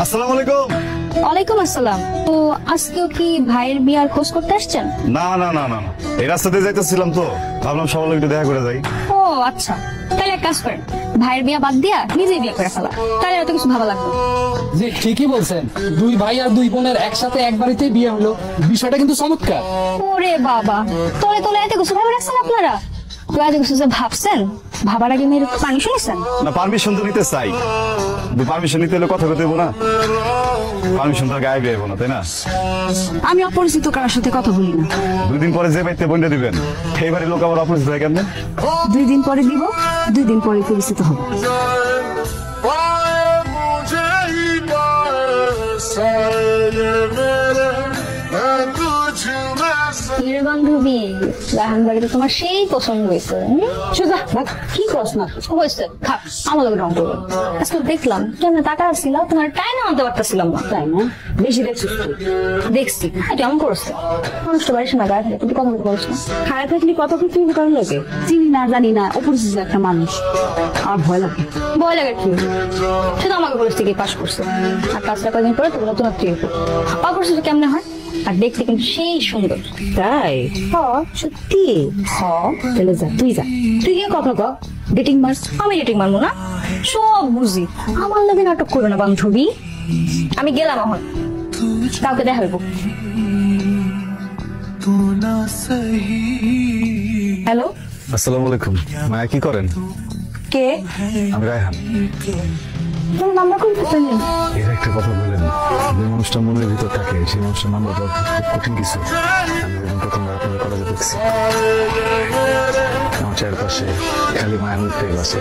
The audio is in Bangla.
আসসালামু আলাইকুম। ওয়ালাইকুম আসসালাম। তো আজকেও কি ভাইয়ের বিয়ার খোঁজ করতে আসছেন? না না না না না, এই রাস্তাতে যাইতেছিলাম তো ভাবলাম সবার একটু দেখা করে যাই। ও আচ্ছা, তাহলে এক কাজ করেন, ভাইয়ের বিয়া বাদ দিয়া নিজেই বিয়ে করে ফেলা, তাহলে এত কিছু ভাবা লাগবে। জি ঠিকই বলছেন, দুই ভাই আর দুই বোনের একসাথে এক বাড়িতেই বিয়ে হলো, বিষয়টা কিন্তু চমৎকার। ওরে বাবা, তলে তলে এত কিছু ভাবে রাখছেন আপনারা। তো এত কিছু যে ভাবছেন, ভাবার আগে মেয়ের পারমিশন নিছেন? না, পারমিশন তো নিতে চাই, পারমিশন নিতে হলে কথা বলতে না, পারমিশন তো গায়ে বেরবো না, তাই না? আমি অপরিচিত কারোর সাথে কথা বলি না। 2 দিন পরে যে বাড়িতে বন্ধে দিবেন সেই বাড়ির লোক আবার অপরিচিত হয় কেমনে? 2 দিন পরে দিব, 2 দিন পরে পরিচিত হব। বান্ধবী রাহান বাড়িতে তোমার সেই পছন্দ হয়েছে। কি প্রশ্ন হয়েছে? আমার রং করবো। আজকে দেখলাম কেমন টাকা আসছিল, তোমার টাইম আনতে পারতেছিলাম না। তাই না? বেশি দেখছিস? দেখছি কেমন করছে মানুষটা বাড়ির সামনে গায়ে থাকে, কিন্তু কথা বলতে পারছ না। খারাপ থাকলে কথা বলতে কারণ লাগে চিনি না জানি না, অপরিচিত একটা মানুষ, আমার ভয় লাগে। ভয় লাগে কি? সে তো আমাকে বলেছে কি পাশ করছে, আর কাজটা কদিন পরে তোমরা তোমার প্রিয় অপরিচিত কেমনে হয়? আর দেখতে কিন্তু সেই সুন্দর। তাই? সত্যি? তাহলে যা, তুই যা, তুই গিয়ে কথা কর। ডেটিং মার? আমি ডেটিং মারবো না, সব বুঝি। আমার লাগে নাটক করবে না বান্ধবী। আমি গেলাম, এখন কাউকে দেখা হইব। হ্যালো, আসসালামু আলাইকুম। মায়া কি করেন? কে? আমি রায়হান। তোমার নাম্বার কোন পেলেন? এর একটা কথা বলেন, যে মানুষটা মনের ভিতর থাকে সেই মানুষটার নাম্বার খুব কঠিন কিছু। আমি যখন প্রথমবার আপনাদের কলেজে দেখছি, আমার চারপাশে খালি মায়ের মুখটাই বাসে।